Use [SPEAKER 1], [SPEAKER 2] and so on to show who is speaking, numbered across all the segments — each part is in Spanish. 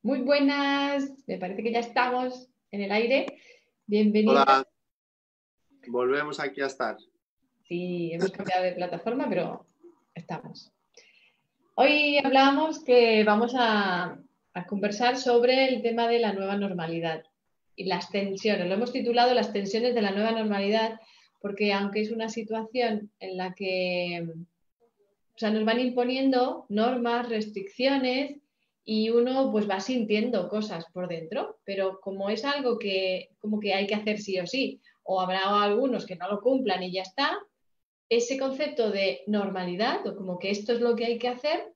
[SPEAKER 1] Muy buenas, me parece que ya estamos en el aire. Bienvenidos.
[SPEAKER 2] Hola, volvemos aquí a estar.
[SPEAKER 1] Sí, hemos cambiado de plataforma, pero estamos. Hoy hablábamos que vamos a conversar sobre el tema de la nueva normalidad y las tensiones. Lo hemos titulado Las tensiones de la nueva normalidad porque aunque es una situación en la que nos van imponiendo normas, restricciones y uno pues va sintiendo cosas por dentro, pero como es algo que como que hay que hacer sí o sí, o habrá algunos que no lo cumplan y ya está, ese concepto de normalidad o como que esto es lo que hay que hacer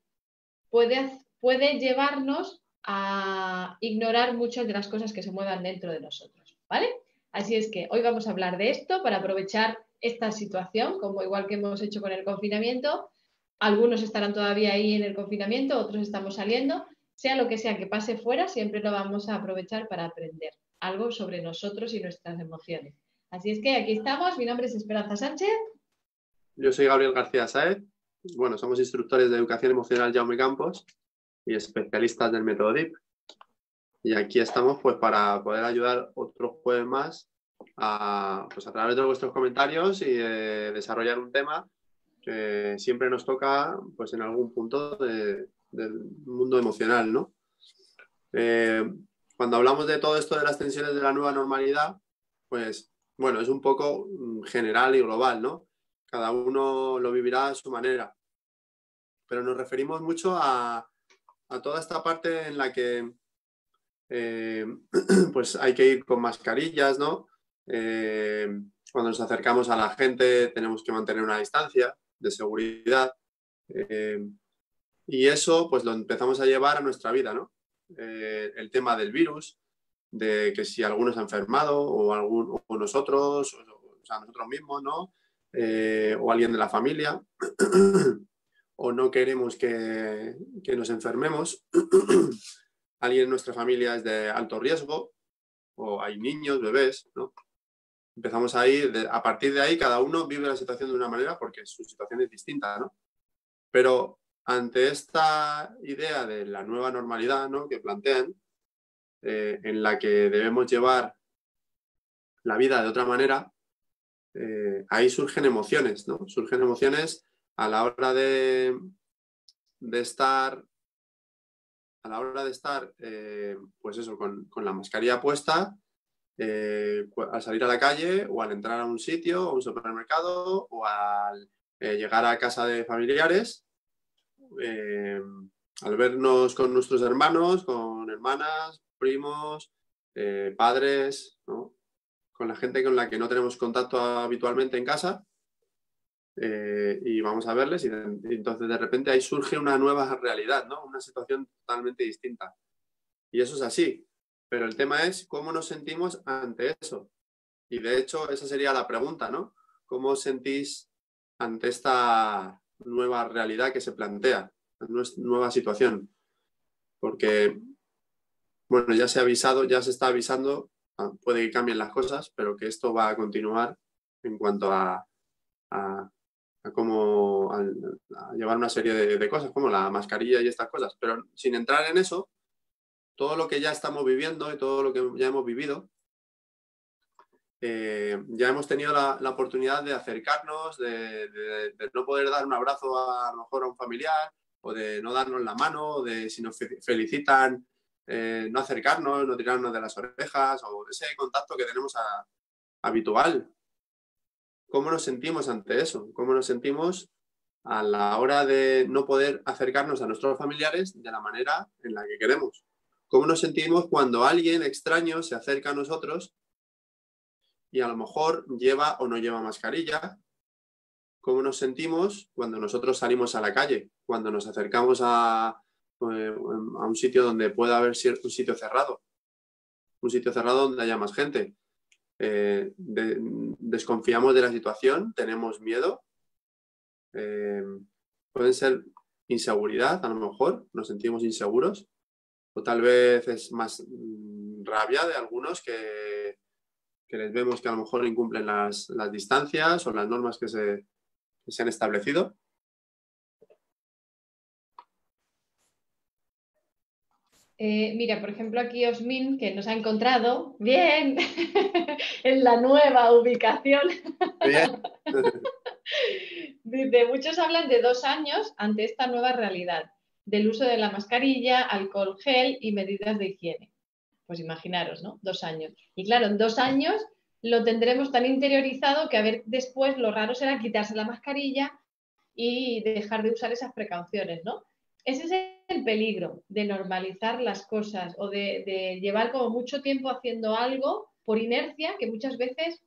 [SPEAKER 1] puede llevarnos a ignorar muchas de las cosas que se muevan dentro de nosotros, ¿vale? Así es que hoy vamos a hablar de esto para aprovechar esta situación, como igual que hemos hecho con el confinamiento. Algunos estarán todavía ahí en el confinamiento, otros estamos saliendo. Sea lo que sea que pase fuera, siempre lo vamos a aprovechar para aprender algo sobre nosotros y nuestras emociones. Así es que aquí estamos. Mi nombre es Esperanza Sánchez.
[SPEAKER 2] Yo soy Gabriel García Sáez. Bueno, somos instructores de educación emocional Jaume Campos y especialistas del método DIP. Y aquí estamos pues para poder ayudar otros jueves más a través de vuestros comentarios y desarrollar un tema que siempre nos toca pues en algún punto del mundo emocional, ¿no? Cuando hablamos de todo esto de las tensiones de la nueva normalidad, pues bueno, es un poco general y global, ¿no? Cada uno lo vivirá a su manera. Pero nos referimos mucho a toda esta parte en la que pues hay que ir con mascarillas, ¿no? Cuando nos acercamos a la gente tenemos que mantener una distancia de seguridad. Y eso pues lo empezamos a llevar a nuestra vida, ¿no? El tema del virus, de que si alguno se ha enfermado o nosotros, o sea, nosotros mismos, ¿no? O alguien de la familia, o no queremos que nos enfermemos. Alguien en nuestra familia es de alto riesgo, o hay niños, bebés, ¿no? Empezamos a ir, a partir de ahí cada uno vive la situación de una manera porque su situación es distinta, ¿no? Pero ante esta idea de la nueva normalidad, ¿no?, que plantean, en la que debemos llevar la vida de otra manera, ahí surgen emociones, ¿no? Surgen emociones a la hora de estar, pues eso, con la mascarilla puesta, al salir a la calle o al entrar a un sitio, a un supermercado o al llegar a casa de familiares, al vernos con nuestros hermanos, con hermanas, primos, padres, ¿no?, con la gente con la que no tenemos contacto habitualmente en casa, y vamos a verles y entonces de repente ahí surge una nueva realidad, ¿no? Una situación totalmente distinta. Y eso es así, pero el tema es cómo nos sentimos ante eso. Y de hecho esa sería la pregunta, ¿no? ¿Cómo os sentís ante esta nueva realidad que se plantea, nueva situación? Porque, bueno, ya se ha avisado, ya se está avisando, puede que cambien las cosas, pero que esto va a continuar en cuanto a cómo a llevar una serie de cosas, como la mascarilla y estas cosas. Pero sin entrar en eso, todo lo que ya estamos viviendo y todo lo que ya hemos vivido, ya hemos tenido la oportunidad de acercarnos, de no poder dar un abrazo a lo mejor a un familiar, o de no darnos la mano, o de si nos felicitan, no acercarnos, no tirarnos de las orejas, o ese contacto que tenemos habitual. ¿Cómo nos sentimos ante eso? ¿Cómo nos sentimos a la hora de no poder acercarnos a nuestros familiares de la manera en la que queremos? ¿Cómo nos sentimos cuando alguien extraño se acerca a nosotros y a lo mejor lleva o no lleva mascarilla? ¿Cómo nos sentimos cuando nosotros salimos a la calle? Cuando nos acercamos a un sitio donde pueda haber un sitio cerrado donde haya más gente. Desconfiamos de la situación, tenemos miedo, pueden ser inseguridad, a lo mejor nos sentimos inseguros, o tal vez es más rabia de algunos que les vemos que a lo mejor incumplen las distancias o las normas que se han establecido.
[SPEAKER 1] Mira, por ejemplo, aquí Osmin, que nos ha encontrado, bien, en la nueva ubicación.
[SPEAKER 2] Bien.
[SPEAKER 1] Dice, muchos hablan de 2 años ante esta nueva realidad, del uso de la mascarilla, alcohol gel y medidas de higiene. Pues imaginaros, ¿no? 2 años. Y claro, en 2 años lo tendremos tan interiorizado que a ver después lo raro será quitarse la mascarilla y dejar de usar esas precauciones, ¿no? Ese es el peligro de normalizar las cosas o de llevar como mucho tiempo haciendo algo por inercia que muchas veces,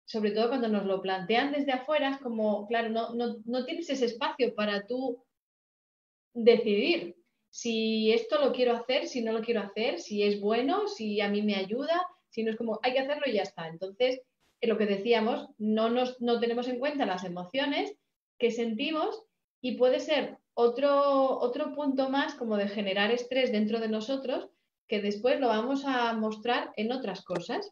[SPEAKER 1] sobre todo cuando nos lo plantean desde afuera, es como, claro, no tienes ese espacio para tú decidir si esto lo quiero hacer, si no lo quiero hacer, si es bueno, si a mí me ayuda, si no es como, hay que hacerlo y ya está. Entonces, lo que decíamos, no tenemos en cuenta las emociones que sentimos y puede ser otro punto más como de generar estrés dentro de nosotros que después lo vamos a mostrar en otras cosas,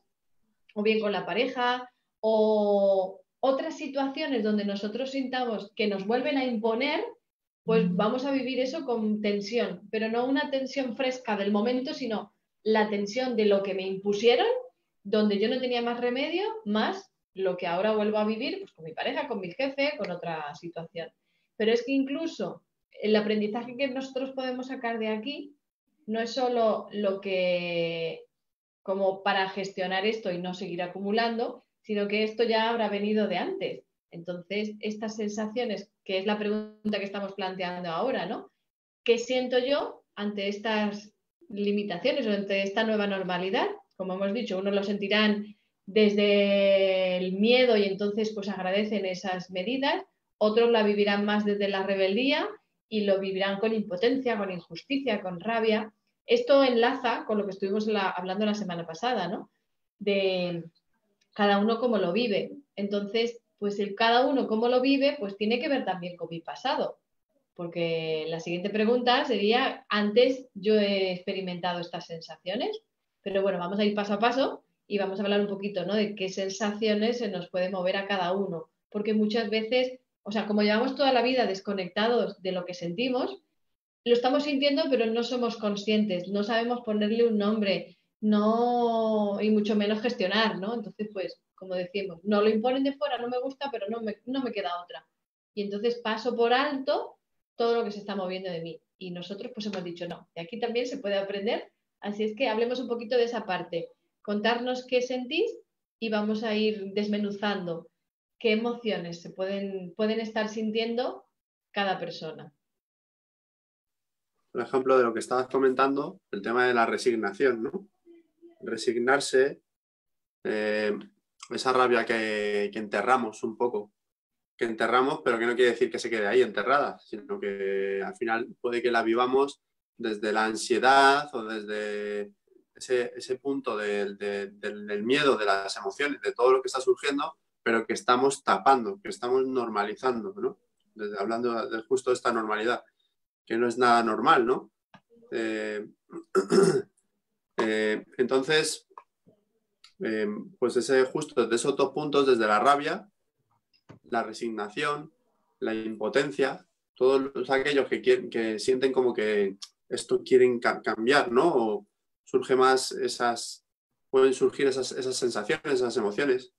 [SPEAKER 1] o bien con la pareja, o otras situaciones donde nosotros sintamos que nos vuelven a imponer, pues vamos a vivir eso con tensión, pero no una tensión fresca del momento, sino la tensión de lo que me impusieron, donde yo no tenía más remedio, más lo que ahora vuelvo a vivir, pues con mi pareja, con mi jefe, con otra situación. Pero es que incluso el aprendizaje que nosotros podemos sacar de aquí no es solo lo que como para gestionar esto y no seguir acumulando, sino que esto ya habrá venido de antes. Entonces, estas sensaciones, que es la pregunta que estamos planteando ahora, ¿no? ¿Qué siento yo ante estas limitaciones o ante esta nueva normalidad? Como hemos dicho, unos lo sentirán desde el miedo y entonces pues agradecen esas medidas, otros la vivirán más desde la rebeldía y lo vivirán con impotencia, con injusticia, con rabia. Esto enlaza con lo que estuvimos hablando la semana pasada, ¿no? De cada uno cómo lo vive. Entonces, pues el cada uno cómo lo vive, pues tiene que ver también con mi pasado. Porque la siguiente pregunta sería, antes yo he experimentado estas sensaciones, pero bueno, vamos a ir paso a paso y vamos a hablar un poquito, ¿no? De qué sensaciones se nos puede mover a cada uno. Porque muchas veces, o sea, como llevamos toda la vida desconectados de lo que sentimos, lo estamos sintiendo, pero no somos conscientes, no sabemos ponerle un nombre, no, y mucho menos gestionar, ¿no? Entonces, pues, como decimos, no lo imponen de fuera, no me gusta, pero no me queda otra. Y entonces paso por alto todo lo que se está moviendo de mí. Y nosotros, pues, hemos dicho, no, de aquí también se puede aprender. Así es que hablemos un poquito de esa parte. Contarnos qué sentís y vamos a ir desmenuzando qué emociones se pueden estar sintiendo cada persona.
[SPEAKER 2] Por ejemplo, de lo que estabas comentando, el tema de la resignación, ¿no? Resignarse, eh, esa rabia que enterramos un poco, que enterramos, pero que no quiere decir que se quede ahí enterrada, sino que al final puede que la vivamos desde la ansiedad o desde ese punto del miedo, de las emociones, de todo lo que está surgiendo, pero que estamos tapando, que estamos normalizando, ¿no? Hablando de justo esta normalidad, que no es nada normal, ¿no? Eh, entonces, pues justo de esos 2 puntos, desde la rabia, la resignación, la impotencia, todos aquellos que sienten como que esto quieren cambiar, ¿no? O pueden surgir esas sensaciones, esas emociones.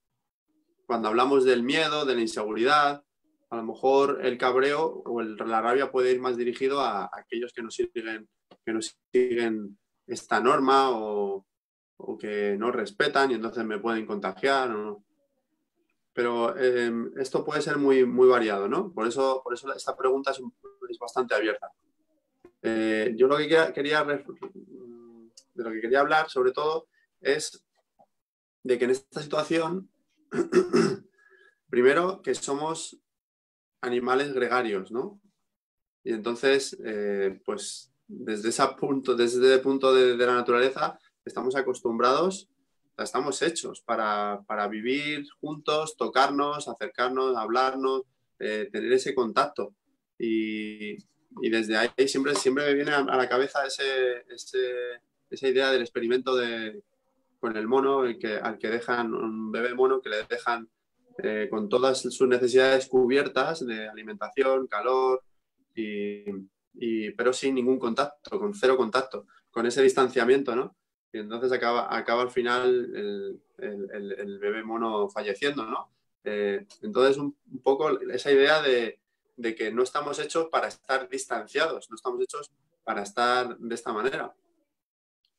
[SPEAKER 2] Cuando hablamos del miedo, de la inseguridad, a lo mejor el cabreo o la rabia puede ir más dirigido a aquellos que no siguen esta norma o que no respetan y entonces me pueden contagiar. ¿No? Pero esto puede ser muy, muy variado, ¿no? Por eso esta pregunta es bastante abierta. Yo lo que de lo que quería hablar, sobre todo, es de que en esta situación, primero, que somos animales gregarios, ¿no? Y entonces, pues desde el punto de la naturaleza, estamos acostumbrados, estamos hechos para vivir juntos, tocarnos, acercarnos, hablarnos, tener ese contacto. Y desde ahí siempre me viene a la cabeza esa idea del experimento con el mono, al que dejan un bebé mono, que le dejan con todas sus necesidades cubiertas de alimentación, calor, pero sin ningún contacto, con cero contacto. con ese distanciamiento, ¿no? Y entonces acaba al final el bebé mono falleciendo, ¿no? Entonces, un poco esa idea de que no estamos hechos para estar distanciados, no estamos hechos para estar de esta manera.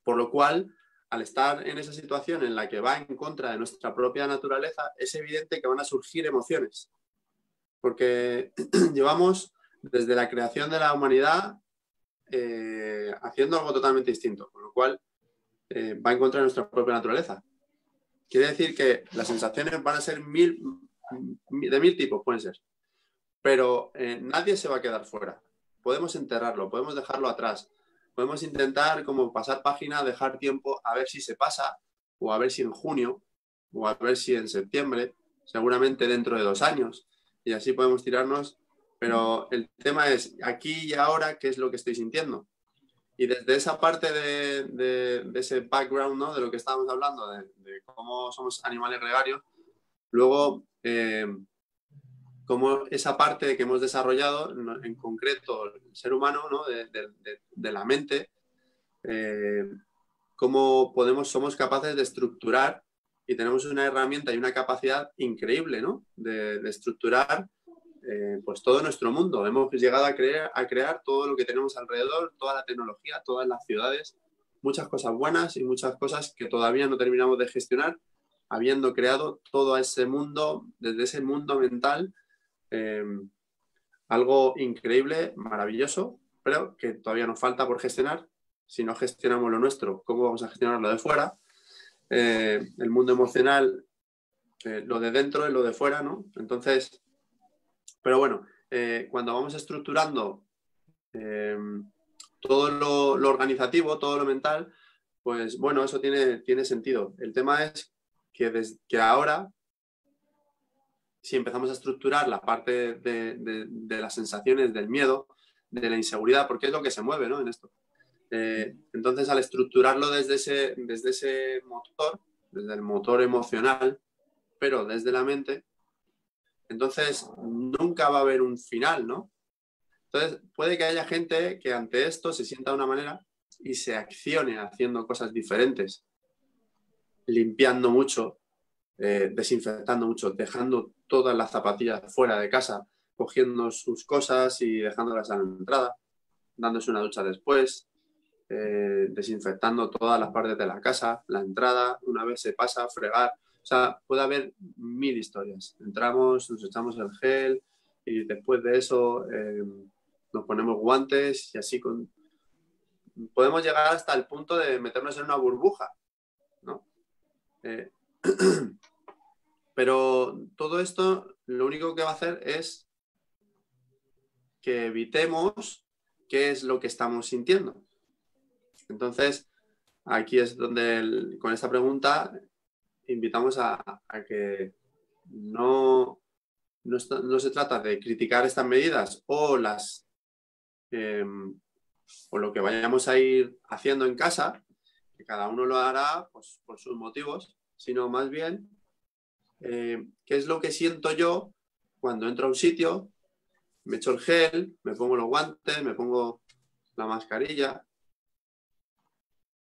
[SPEAKER 2] Por lo cual, al estar en esa situación en la que va en contra de nuestra propia naturaleza, es evidente que van a surgir emociones. Porque llevamos desde la creación de la humanidad haciendo algo totalmente distinto, con lo cual va en contra de nuestra propia naturaleza. Quiere decir que las sensaciones van a ser de mil tipos, pueden ser, pero nadie se va a quedar fuera. Podemos enterrarlo, podemos dejarlo atrás, podemos intentar como pasar página, dejar tiempo a ver si se pasa, o a ver si en junio, o a ver si en septiembre, seguramente dentro de 2 años, y así podemos tirarnos. Pero el tema es aquí y ahora, ¿qué es lo que estoy sintiendo? Y desde esa parte de ese background, ¿no? De lo que estábamos hablando, de cómo somos animales gregarios, luego cómo esa parte que hemos desarrollado, en concreto el ser humano, ¿no? de la mente, cómo somos capaces de estructurar, y tenemos una herramienta y una capacidad increíble, ¿no? de estructurar pues todo nuestro mundo. Hemos llegado a crear todo lo que tenemos alrededor, toda la tecnología, todas las ciudades, muchas cosas buenas y muchas cosas que todavía no terminamos de gestionar, habiendo creado todo ese mundo, desde ese mundo mental, algo increíble, maravilloso, pero que todavía nos falta por gestionar. Si no gestionamos lo nuestro, ¿cómo vamos a gestionar lo de fuera? El mundo emocional, lo de dentro y lo de fuera, ¿no? Entonces, pero bueno, cuando vamos estructurando todo lo organizativo, todo lo mental, pues bueno, eso tiene sentido. El tema es que ahora, si empezamos a estructurar la parte de las sensaciones, del miedo, de la inseguridad, porque es lo que se mueve, ¿no? En esto. Entonces, al estructurarlo desde ese motor, desde el motor emocional, pero desde la mente, entonces nunca va a haber un final, ¿no? Entonces, puede que haya gente que ante esto se sienta de una manera y se accione haciendo cosas diferentes, limpiando mucho, desinfectando mucho, dejando todas las zapatillas fuera de casa, cogiendo sus cosas y dejándolas a la entrada, dándose una ducha después, desinfectando todas las partes de la casa, la entrada, una vez se pasa, fregar. O sea, puede haber 1000 historias. Entramos, nos echamos el gel y después de eso nos ponemos guantes y así podemos llegar hasta el punto de meternos en una burbuja, ¿no? Pero todo esto lo único que va a hacer es que evitemos qué es lo que estamos sintiendo. Entonces, aquí es donde con esta pregunta invitamos a que no se trata de criticar estas medidas o o lo que vayamos a ir haciendo en casa, que cada uno lo hará pues, por sus motivos, sino más bien qué es lo que siento yo cuando entro a un sitio, me echo el gel, me pongo los guantes, me pongo la mascarilla.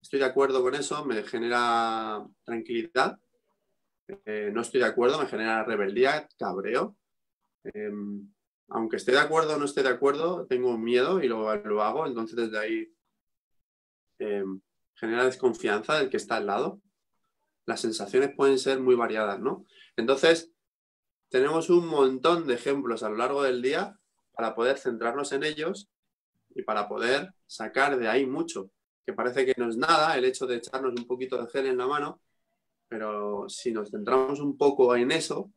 [SPEAKER 2] Estoy de acuerdo con eso, me genera tranquilidad. No estoy de acuerdo, me genera rebeldía, cabreo. Aunque esté de acuerdo o no esté de acuerdo, tengo miedo y lo hago. Entonces, desde ahí genera desconfianza del que está al lado. Las sensaciones pueden ser muy variadas, ¿no? Entonces, tenemos un montón de ejemplos a lo largo del día para poder centrarnos en ellos y para poder sacar de ahí mucho. Que parece que no es nada el hecho de echarnos un poquito de gel en la mano, pero si nos centramos un poco en eso,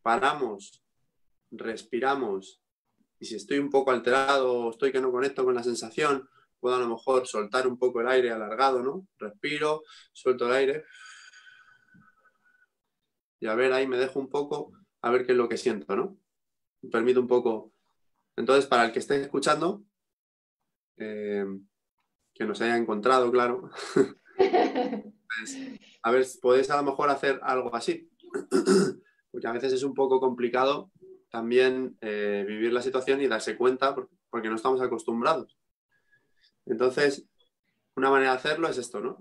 [SPEAKER 2] paramos, respiramos, y si estoy un poco alterado, estoy que no conecto con la sensación, puedo a lo mejor soltar un poco el aire alargado, ¿no? Respiro, suelto el aire y a ver, ahí me dejo un poco, a ver qué es lo que siento, ¿no? Me permito un poco. Entonces, para el que esté escuchando, que nos haya encontrado, claro, pues, a ver, podéis a lo mejor hacer algo así, porque a veces es un poco complicado también vivir la situación y darse cuenta porque no estamos acostumbrados. Entonces, una manera de hacerlo es esto, ¿no?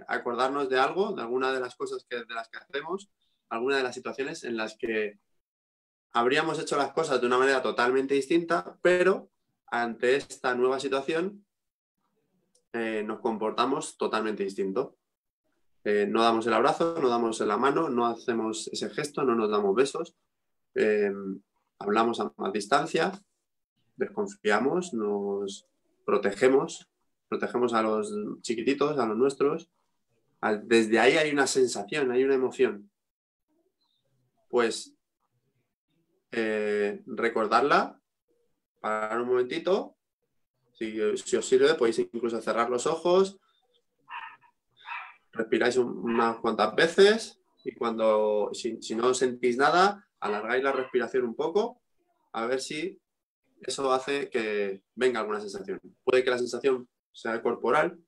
[SPEAKER 2] Acordarnos de algo, de alguna de las cosas de las que hacemos, alguna de las situaciones en las que habríamos hecho las cosas de una manera totalmente distinta, pero ante esta nueva situación nos comportamos totalmente distinto. No damos el abrazo, no damos la mano, no hacemos ese gesto, no nos damos besos, hablamos a más distancia, desconfiamos, nos protegemos a los chiquititos, a los nuestros. Desde ahí hay una sensación, hay una emoción. Pues recordarla, parar un momentito, si os sirve podéis incluso cerrar los ojos, respiráis unas cuantas veces y si no sentís nada, alargáis la respiración un poco, a ver si eso hace que venga alguna sensación. Puede que la sensación sea corporal,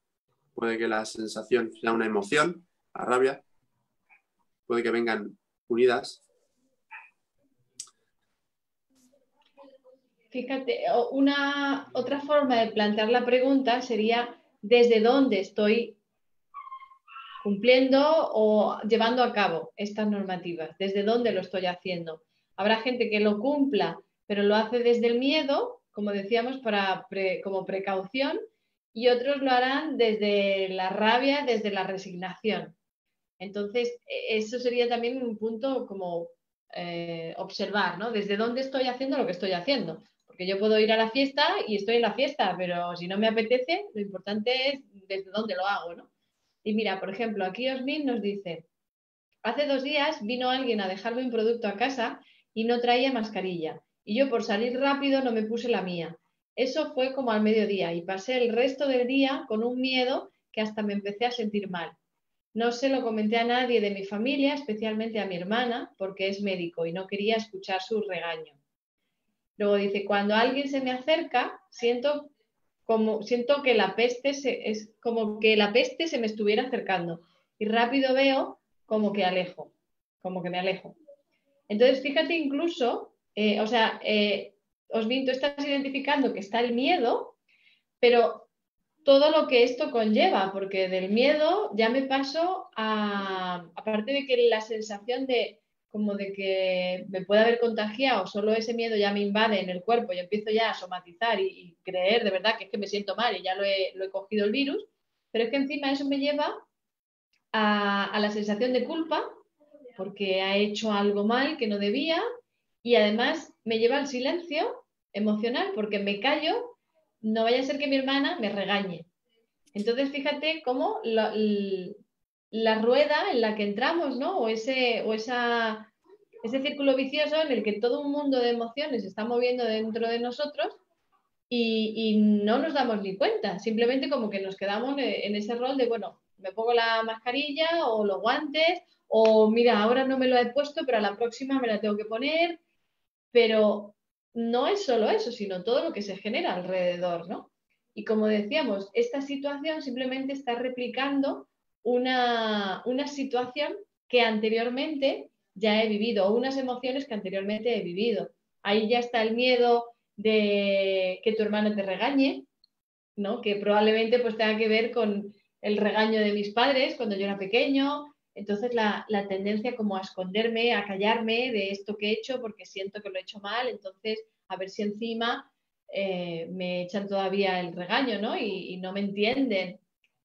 [SPEAKER 2] puede que la sensación sea una emoción, la rabia, puede que vengan unidas.
[SPEAKER 1] Fíjate, otra forma de plantear la pregunta sería ¿desde dónde estoy cumpliendo o llevando a cabo estas normativas? ¿Desde dónde lo estoy haciendo? Habrá gente que lo cumpla, pero lo hace desde el miedo, como decíamos, como precaución, y otros lo harán desde la rabia, desde la resignación. Entonces, eso sería también un punto como observar, ¿no? ¿Desde dónde estoy haciendo lo que estoy haciendo? Porque yo puedo ir a la fiesta y estoy en la fiesta, pero si no me apetece, lo importante es desde dónde lo hago, ¿no? Y mira, por ejemplo, aquí Osmin nos dice, hace 2 días vino alguien a dejarme un producto a casa y no traía mascarilla. Y yo por salir rápido no me puse la mía. Eso fue como al mediodía y pasé el resto del día con un miedo que hasta me empecé a sentir mal. No se lo comenté a nadie de mi familia, especialmente a mi hermana, porque es médico y no quería escuchar su regaño. Luego dice, cuando alguien se me acerca, siento que es como que la peste se me estuviera acercando y rápido veo como que me alejo. Entonces, fíjate incluso, Osmin, tú estás identificando que está el miedo, pero todo lo que esto conlleva, porque del miedo ya me paso aparte de que la sensación de como de que me puede haber contagiado, solo ese miedo ya me invade en el cuerpo y empiezo ya a somatizar y creer de verdad que es que me siento mal y ya lo he cogido el virus, pero es que encima eso me lleva a la sensación de culpa porque ha hecho algo mal que no debía y además me lleva al silencio emocional porque me callo, no vaya a ser que mi hermana me regañe. Entonces, fíjate cómo la rueda en la que entramos, ¿no? Ese círculo vicioso en el que todo un mundo de emociones se está moviendo dentro de nosotros y no nos damos ni cuenta, simplemente como que nos quedamos en ese rol de, bueno, me pongo la mascarilla o los guantes o mira, ahora no me lo he puesto, pero a la próxima me la tengo que poner, pero no es solo eso, sino todo lo que se genera alrededor, ¿no? Y como decíamos, esta situación simplemente está replicando una situación que anteriormente ya he vivido, o unas emociones que anteriormente he vivido. Ahí ya está el miedo de que tu hermano te regañe, ¿no? Que probablemente pues tenga que ver con el regaño de mis padres cuando yo era pequeño. Entonces la tendencia como a esconderme, a callarme de esto que he hecho porque siento que lo he hecho mal, entonces a ver si encima me echan todavía el regaño, ¿no? Y no me entienden.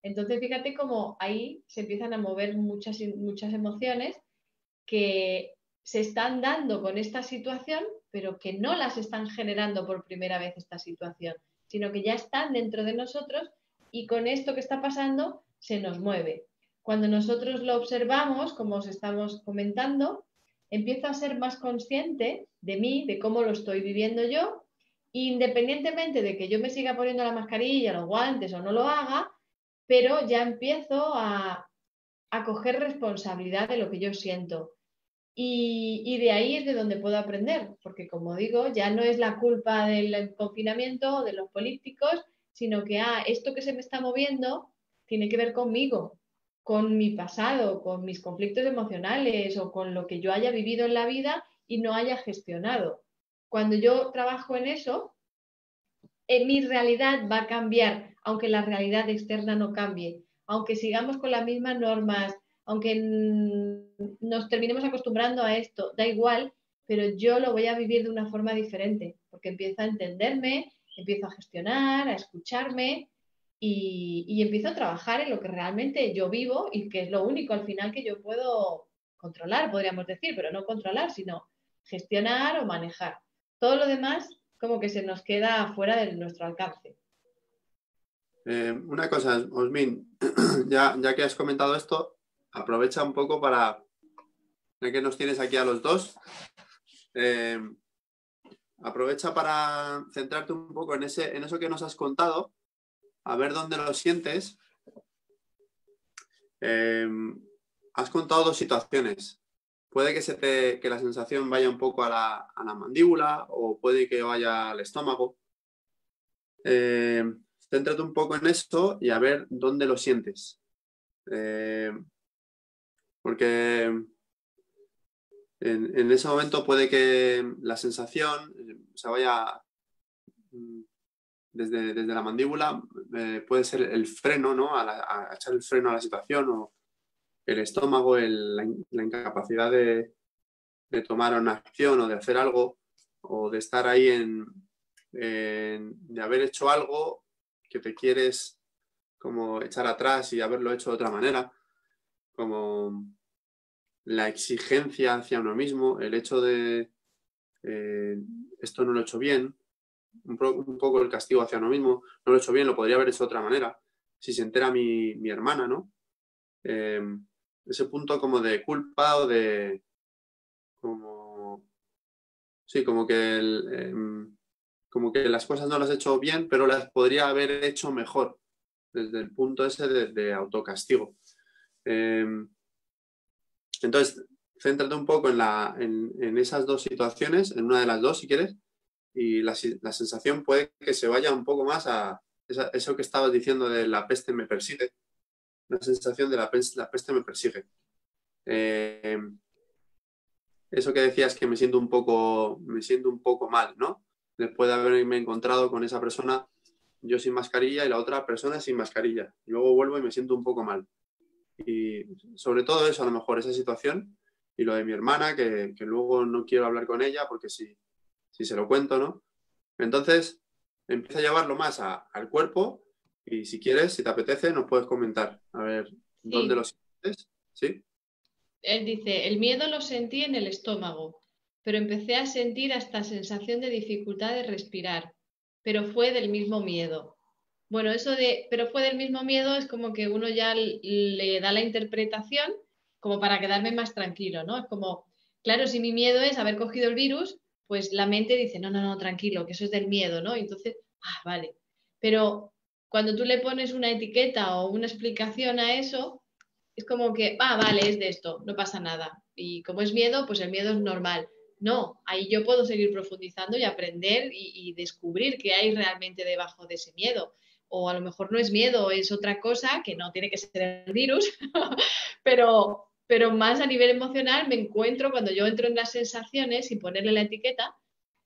[SPEAKER 1] Entonces fíjate cómo ahí se empiezan a mover muchas emociones que se están dando con esta situación, pero que no las están generando por primera vez esta situación, sino que ya están dentro de nosotros y con esto que está pasando se nos mueve. Cuando nosotros lo observamos, como os estamos comentando, empiezo a ser más consciente de mí, de cómo lo estoy viviendo yo, independientemente de que yo me siga poniendo la mascarilla, los guantes o no lo haga, pero ya empiezo a coger responsabilidad de lo que yo siento. Y de ahí es de donde puedo aprender, porque como digo, ya no es la culpa del confinamiento o de los políticos, sino que esto que se me está moviendo tiene que ver conmigo, con mi pasado, con mis conflictos emocionales o con lo que yo haya vivido en la vida y no haya gestionado. Cuando yo trabajo en eso, mi realidad va a cambiar, aunque la realidad externa no cambie, aunque sigamos con las mismas normas, aunque nos terminemos acostumbrando a esto, da igual, pero yo lo voy a vivir de una forma diferente, porque empiezo a entenderme, empiezo a gestionar, a escucharme y empiezo a trabajar en lo que realmente yo vivo y que es lo único al final que yo puedo controlar, podríamos decir, pero no controlar, sino gestionar o manejar. Todo lo demás como que se nos queda fuera de nuestro alcance.
[SPEAKER 2] Una cosa, Osmin, ya que has comentado esto, aprovecha un poco para, ya que nos tienes aquí a los dos, aprovecha para centrarte un poco en eso que nos has contado, a ver dónde lo sientes. Has contado dos situaciones. Puede que la sensación vaya un poco a la mandíbula o puede que vaya al estómago. Céntrate un poco en esto y a ver dónde lo sientes. Porque en ese momento puede que la sensación se vaya desde la mandíbula, puede ser el freno, ¿no? A echar el freno a la situación, o el estómago, la incapacidad de tomar una acción o de hacer algo, o de estar ahí de haber hecho algo que te quieres como echar atrás y haberlo hecho de otra manera, como la exigencia hacia uno mismo, el hecho de esto no lo he hecho bien, un poco el castigo hacia uno mismo, no lo he hecho bien, lo podría haber hecho de otra manera. Si se entera mi hermana, ¿no? Ese punto como de culpa o de como sí, como que las cosas no las he hecho bien, pero las podría haber hecho mejor, desde el punto ese de autocastigo. Entonces, céntrate un poco en esas dos situaciones, en una de las dos si quieres, y la sensación puede que se vaya un poco más a eso que estabas diciendo de la peste me persigue, la sensación de la peste me persigue. Eso que decías que me siento un poco mal, ¿no? Después de haberme encontrado con esa persona, yo sin mascarilla y la otra persona sin mascarilla. Y luego vuelvo y me siento un poco mal. Y sobre todo eso, a lo mejor esa situación y lo de mi hermana, que luego no quiero hablar con ella porque si se lo cuento, ¿no? Entonces, empieza a llevarlo más al cuerpo y si quieres, si te apetece, nos puedes comentar. A ver, ¿dónde lo
[SPEAKER 1] Sí,
[SPEAKER 2] sientes? ¿Sí?
[SPEAKER 1] él dice, el miedo lo sentí en el estómago, pero empecé a sentir hasta sensación de dificultad de respirar, pero fue del mismo miedo. Bueno, eso de, pero fue del mismo miedo es como que uno ya le da la interpretación como para quedarme más tranquilo, ¿no? Es como, claro, si mi miedo es haber cogido el virus, pues la mente dice, no, no, no, tranquilo, que eso es del miedo, ¿no? Y entonces, vale. Pero cuando tú le pones una etiqueta o una explicación a eso, es como que, vale, es de esto, no pasa nada. Y como es miedo, pues el miedo es normal. No, ahí yo puedo seguir profundizando y aprender y descubrir qué hay realmente debajo de ese miedo. O a lo mejor no es miedo, es otra cosa que no tiene que ser el virus, pero más a nivel emocional me encuentro cuando yo entro en las sensaciones y ponerle la etiqueta.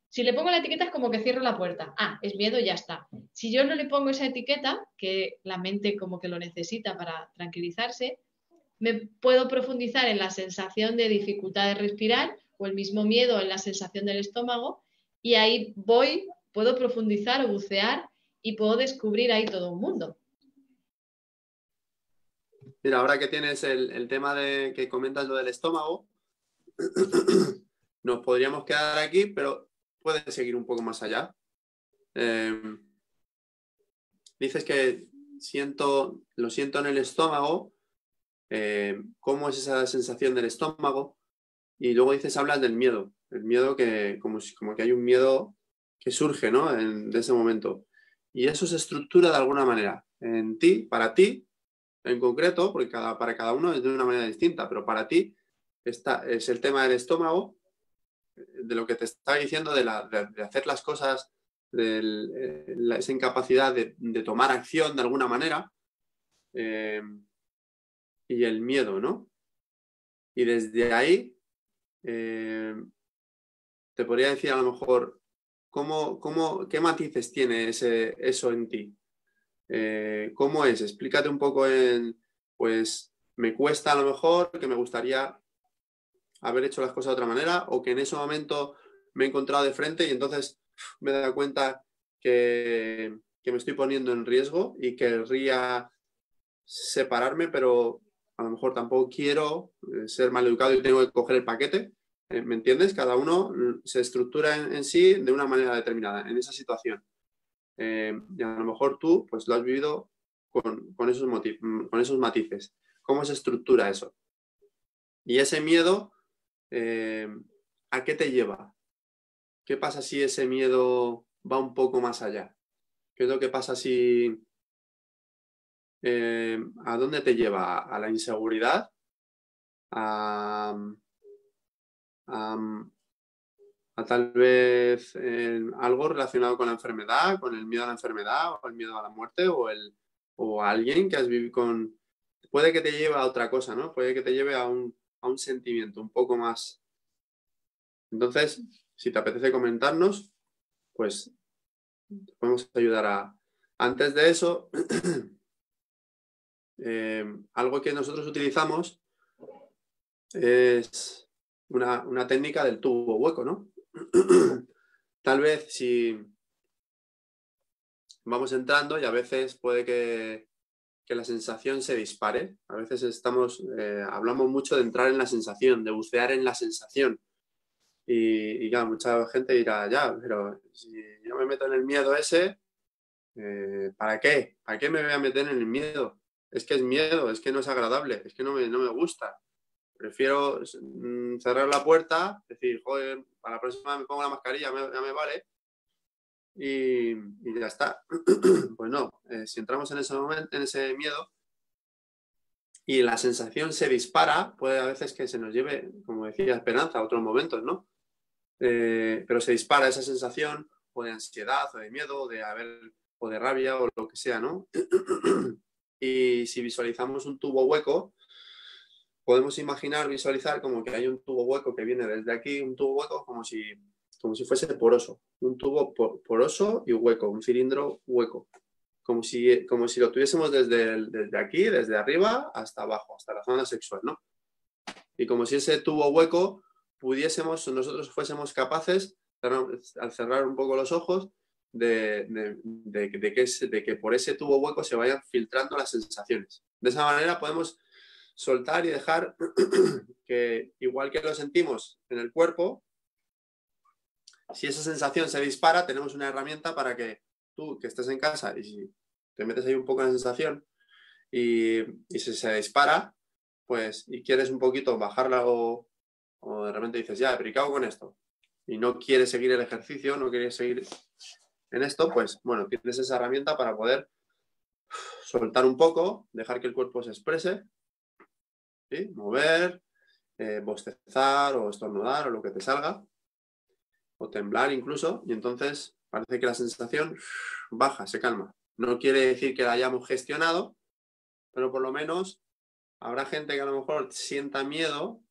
[SPEAKER 1] Si le pongo la etiqueta es como que cierro la puerta. Es miedo y ya está. Si yo no le pongo esa etiqueta, que la mente como que lo necesita para tranquilizarse, me puedo profundizar en la sensación de dificultad de respirar o el mismo miedo en la sensación del estómago y ahí puedo profundizar o bucear y puedo descubrir ahí todo un mundo.
[SPEAKER 2] Mira, ahora que tienes el tema de que comentas lo del estómago, nos podríamos quedar aquí, pero puedes seguir un poco más allá. Dices que lo siento en el estómago. ¿Cómo es esa sensación del estómago? Y luego hablas del miedo. El miedo que, como que hay un miedo que surge, ¿no? De ese momento. Y eso se estructura de alguna manera. En ti, para ti, en concreto, porque para cada uno es de una manera distinta, pero para ti es el tema del estómago, de lo que te está diciendo, de hacer las cosas, esa incapacidad de tomar acción de alguna manera, eh, y el miedo, ¿no? Y desde ahí te podría decir a lo mejor ¿Qué matices tiene eso en ti? ¿Cómo es? Explícate un poco pues me cuesta a lo mejor, que me gustaría haber hecho las cosas de otra manera, o que en ese momento me he encontrado de frente y entonces me he dado cuenta que me estoy poniendo en riesgo y querría separarme, pero a lo mejor tampoco quiero ser maleducado y tengo que coger el paquete. ¿Me entiendes? Cada uno se estructura en sí de una manera determinada en esa situación. Y a lo mejor tú pues lo has vivido con esos matices. ¿Cómo se estructura eso? Y ese miedo, ¿a qué te lleva? ¿Qué pasa si ese miedo va un poco más allá? ¿Qué es lo que pasa si... ¿a dónde te lleva? ¿A la inseguridad? ¿A tal vez algo relacionado con la enfermedad, con el miedo a la enfermedad o el miedo a la muerte o a alguien que has vivido con... Puede que te lleve a otra cosa, ¿no? Puede que te lleve a un sentimiento un poco más. Entonces, si te apetece comentarnos, pues te podemos ayudar a... Antes de eso, algo que nosotros utilizamos es una técnica del tubo hueco, ¿no? Tal vez si vamos entrando y a veces puede que la sensación se dispare. A veces hablamos mucho de entrar en la sensación, de bucear en la sensación. Y claro, mucha gente dirá, ya, pero si yo me meto en el miedo ese, ¿para qué? ¿Para qué me voy a meter en el miedo? Es que es miedo, es que no es agradable, es que no me gusta. Prefiero cerrar la puerta, decir, joder, para la próxima me pongo la mascarilla, ya me vale, y ya está. Pues no, si entramos en ese momento, en ese miedo, y la sensación se dispara, puede a veces que se nos lleve, como decía Esperanza, a otros momentos, ¿no? Pero se dispara esa sensación o de ansiedad o de miedo o de rabia o lo que sea, ¿no? Y si visualizamos un tubo hueco, podemos visualizar como que hay un tubo hueco que viene desde aquí, un tubo hueco como si fuese poroso, un tubo poroso y hueco, un cilindro hueco, como si lo tuviésemos desde aquí, desde arriba hasta abajo, hasta la zona sexual, ¿no? Y como si ese tubo hueco nosotros fuésemos capaces, al cerrar un poco los ojos, de que por ese tubo hueco se vayan filtrando las sensaciones. De esa manera podemos soltar y dejar que, igual que lo sentimos en el cuerpo, si esa sensación se dispara, tenemos una herramienta para que tú, que estés en casa y si te metes ahí un poco en la sensación y si se dispara, pues, y quieres un poquito bajarla o de repente dices, ya, pero ¿y qué hago con esto? Y no quieres seguir el ejercicio, no quieres seguir en esto, pues, bueno, tienes esa herramienta para poder soltar un poco, dejar que el cuerpo se exprese, ¿sí? Mover, bostezar o estornudar o lo que te salga, o temblar incluso, y entonces parece que la sensación baja, se calma. No quiere decir que la hayamos gestionado, pero por lo menos habrá gente que a lo mejor sienta miedo,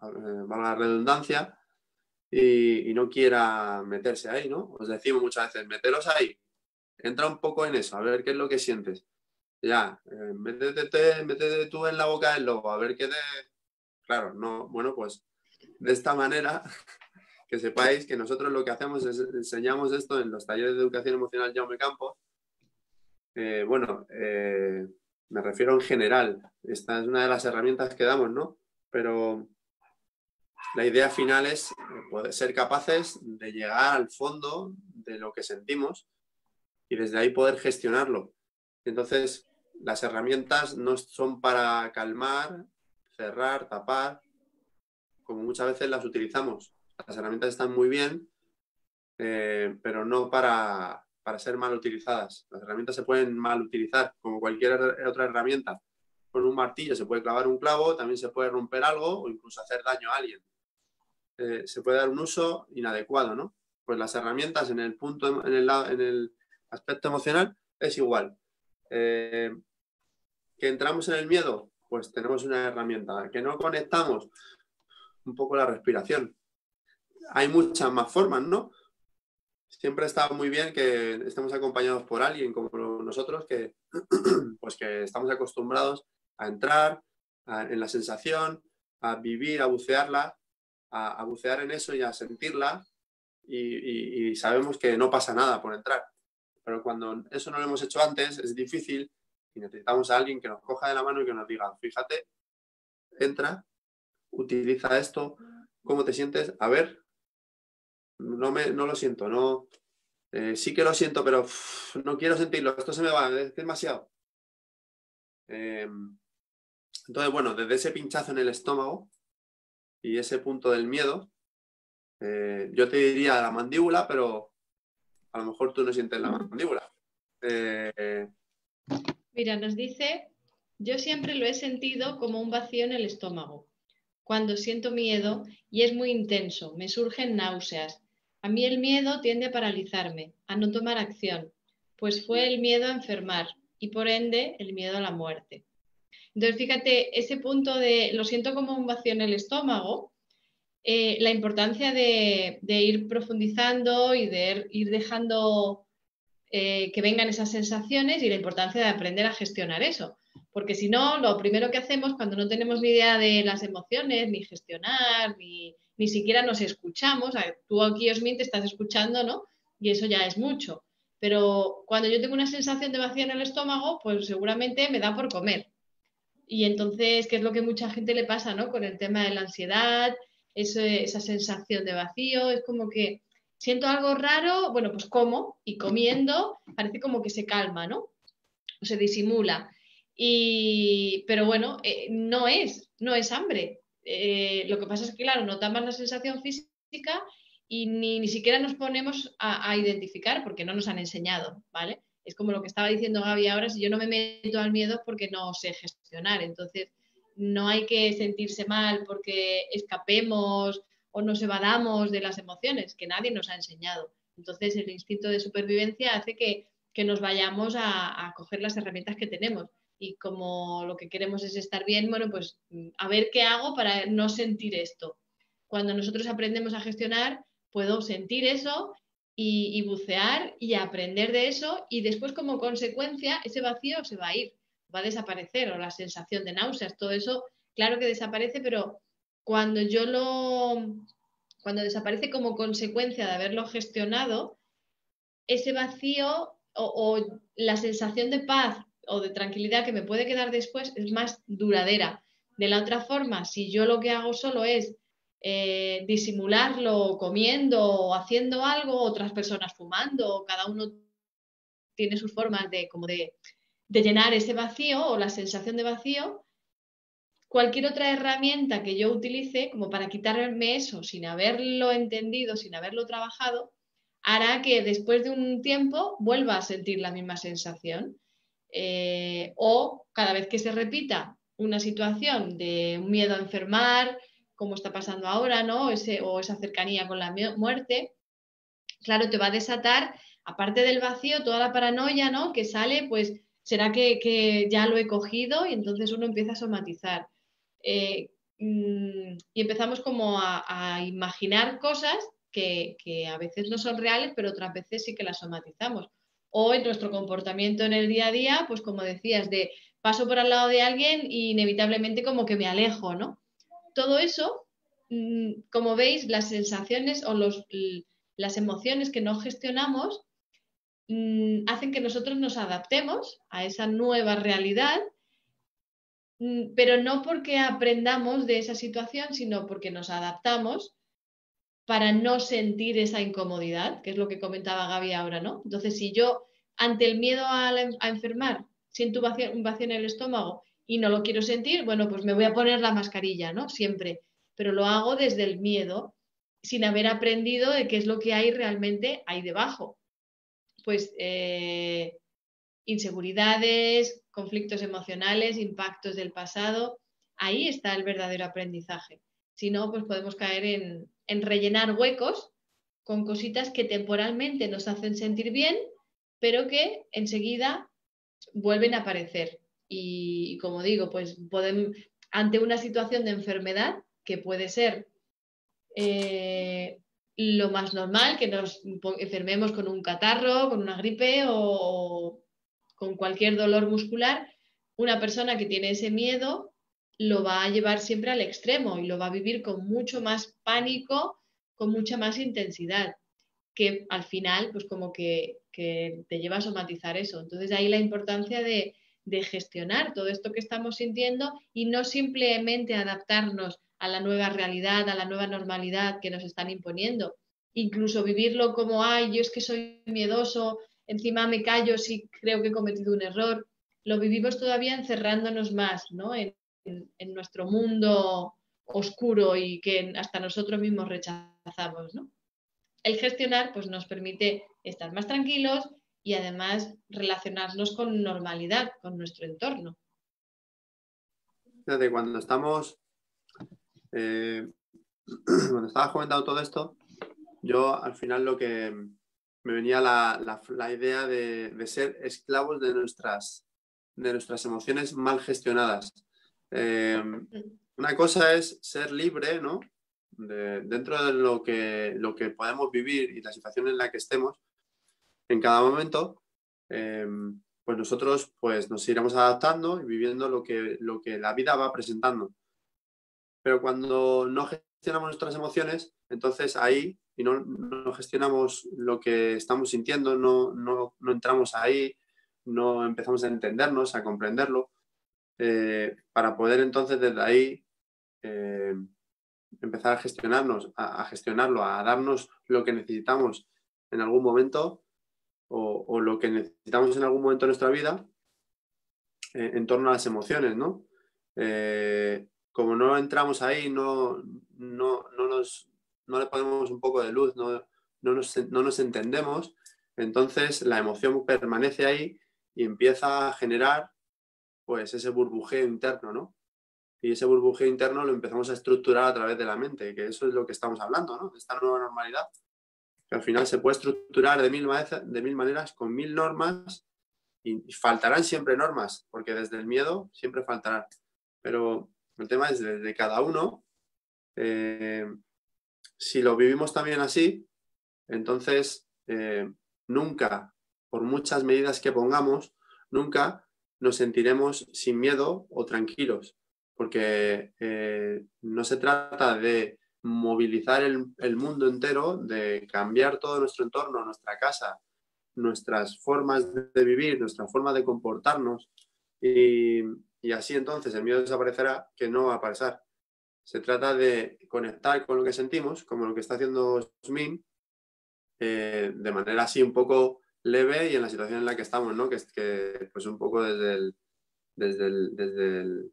[SPEAKER 2] valga la redundancia, y no quiera meterse ahí, ¿no? Os decimos muchas veces, meteros ahí, entra un poco en eso, a ver qué es lo que sientes. Ya, métete tú en la boca del lobo, a ver qué te... Claro, no, bueno, pues de esta manera que sepáis que nosotros lo que hacemos es enseñamos esto en los talleres de educación emocional Jaume Campos. Me refiero en general, esta es una de las herramientas que damos, ¿no? Pero la idea final es poder ser capaces de llegar al fondo de lo que sentimos y desde ahí poder gestionarlo. Entonces, las herramientas no son para calmar, cerrar, tapar, como muchas veces las utilizamos. Las herramientas están muy bien, pero no para ser mal utilizadas. Las herramientas se pueden mal utilizar, como cualquier otra herramienta. Con un martillo se puede clavar un clavo, también se puede romper algo o incluso hacer daño a alguien. Se puede dar un uso inadecuado, ¿no? Pues las herramientas en el aspecto emocional es igual. Que entramos en el miedo, pues tenemos una herramienta. Que no conectamos, un poco la respiración. Hay muchas más formas, ¿no? siempre está muy bien que estemos acompañados por alguien como nosotros, que, pues que estamos acostumbrados a entrar en la sensación, a vivir, a bucearla, a bucear en eso y a sentirla, y sabemos que no pasa nada por entrar. Pero cuando eso no lo hemos hecho antes, es difícil y necesitamos a alguien que nos coja de la mano y que nos diga, fíjate, entra, utiliza esto, ¿cómo te sientes? A ver, no lo siento, no, sí que lo siento, pero no quiero sentirlo, esto se me va, es demasiado. Entonces, bueno, desde ese pinchazo en el estómago y ese punto del miedo, yo te diría la mandíbula, pero a lo mejor tú no sientes la mandíbula.
[SPEAKER 1] Mira, nos dice, yo siempre lo he sentido como un vacío en el estómago. Cuando siento miedo y es muy intenso, me surgen náuseas. A mí el miedo tiende a paralizarme, a no tomar acción, pues fue el miedo a enfermar y por ende el miedo a la muerte. Entonces, fíjate, ese punto de lo siento como un vacío en el estómago, la importancia de ir profundizando y de ir dejando que vengan esas sensaciones y la importancia de aprender a gestionar eso. Porque si no, lo primero que hacemos cuando no tenemos ni idea de las emociones, ni gestionar, ni siquiera nos escuchamos, tú aquí, Osmin, te estás escuchando, ¿no? Y eso ya es mucho. Pero cuando yo tengo una sensación de vacío en el estómago, pues seguramente me da por comer. Y entonces, ¿qué es lo que mucha gente le pasa, ¿no? Con el tema de la ansiedad, esa sensación de vacío, es como que siento algo raro, bueno, pues como, y comiendo parece como que se calma, ¿no? O se disimula. Pero bueno, no es hambre. Lo que pasa es que, claro, notamos la sensación física y ni siquiera nos ponemos a identificar porque no nos han enseñado, ¿vale? Es como lo que estaba diciendo Gaby ahora, si yo no me meto al miedo es porque no sé gestionar. Entonces, no hay que sentirse mal porque escapemos o nos evadamos de las emociones, que nadie nos ha enseñado. Entonces, el instinto de supervivencia hace que nos vayamos a coger las herramientas que tenemos. Y como lo que queremos es estar bien, bueno, pues a ver qué hago para no sentir esto. Cuando nosotros aprendemos a gestionar, puedo sentir eso y bucear y aprender de eso y después como consecuencia ese vacío se va a ir, va a desaparecer o la sensación de náuseas, todo eso claro que desaparece, pero cuando cuando desaparece como consecuencia de haberlo gestionado, ese vacío o la sensación de paz o de tranquilidad que me puede quedar después es más duradera. De la otra forma, si yo lo que hago solo es disimularlo comiendo o haciendo algo, otras personas fumando, cada uno tiene sus formas de llenar ese vacío o la sensación de vacío, cualquier otra herramienta que yo utilice como para quitarme eso sin haberlo entendido, sin haberlo trabajado, hará que después de un tiempo vuelva a sentir la misma sensación. O cada vez que se repita una situación de un miedo a enfermar, como está pasando ahora, ¿no? O esa cercanía con la muerte, claro, te va a desatar, aparte del vacío, toda la paranoia, ¿no? Que sale, pues, ¿será que ya lo he cogido? Y entonces uno empieza a somatizar. Y empezamos como a imaginar cosas que a veces no son reales, pero otras veces sí que las somatizamos. O en nuestro comportamiento en el día a día, pues como decías, de paso por al lado de alguien y inevitablemente como que me alejo, ¿no? Todo eso, como veis, las sensaciones o las emociones que no gestionamos hacen que nosotros nos adaptemos a esa nueva realidad, pero no porque aprendamos de esa situación, sino porque nos adaptamos para no sentir esa incomodidad, que es lo que comentaba Gaby ahora, ¿no? Entonces, si yo ante el miedo a enfermar siento un vacío en el estómago y no lo quiero sentir, bueno, pues me voy a poner la mascarilla, ¿no? Siempre, pero lo hago desde el miedo, sin haber aprendido de qué es lo que hay realmente ahí debajo. Pues inseguridades, conflictos emocionales, impactos del pasado, ahí está el verdadero aprendizaje. Si no, pues podemos caer en rellenar huecos con cositas que temporalmente nos hacen sentir bien, pero que enseguida vuelven a aparecer. Y como digo, pues ante una situación de enfermedad, que puede ser lo más normal, que nos enfermemos con un catarro, con una gripe o con cualquier dolor muscular. Una persona que tiene ese miedo lo va a llevar siempre al extremo y lo va a vivir con mucho más pánico, con mucha más intensidad, que al final, pues como que te lleva a somatizar eso. Entonces ahí la importancia de gestionar todo esto que estamos sintiendo y no simplemente adaptarnos a la nueva realidad, a la nueva normalidad que nos están imponiendo. Incluso vivirlo como, ay, yo es que soy miedoso, encima me callo si creo que he cometido un error. Lo vivimos todavía encerrándonos más, ¿no? En nuestro mundo oscuro y que hasta nosotros mismos rechazamos, ¿no? El gestionar pues, nos permite estar más tranquilos y además relacionarnos con normalidad con nuestro entorno.
[SPEAKER 2] Fíjate, cuando estabas comentando todo esto, yo al final lo que me venía la idea de ser esclavos de nuestras emociones mal gestionadas. Una cosa es ser libre, ¿no? Dentro de lo que podemos vivir y la situación en la que estemos en cada momento, pues nosotros pues, nos iremos adaptando y viviendo lo que la vida va presentando. Pero cuando no gestionamos nuestras emociones, entonces ahí, y no gestionamos lo que estamos sintiendo, no entramos ahí, no empezamos a entendernos, a comprenderlo, para poder entonces desde ahí empezar a gestionarnos, a gestionarlo, a darnos lo que necesitamos en algún momento o lo que necesitamos en algún momento de nuestra vida en torno a las emociones, ¿no? Como no entramos ahí, no le ponemos un poco de luz, no nos entendemos, entonces la emoción permanece ahí y empieza a generar pues ese burbujeo interno, ¿no? Y ese burbujeo interno lo empezamos a estructurar a través de la mente, que eso es lo que estamos hablando, ¿no? De esta nueva normalidad, que al final se puede estructurar de mil maneras, con 1000 normas, y faltarán siempre normas, porque desde el miedo siempre faltarán. Pero el tema es desde cada uno, si lo vivimos también así, entonces nunca, por muchas medidas que pongamos, nunca nos sentiremos sin miedo o tranquilos, porque no se trata de movilizar el mundo entero, de cambiar todo nuestro entorno, nuestra casa, nuestras formas de vivir, nuestra forma de comportarnos y así entonces el miedo desaparecerá, que no va a pasar. Se trata de conectar con lo que sentimos, como lo que está haciendo Osmin, de manera así un poco leve y en la situación en la que estamos, ¿no? Que es que pues un poco desde el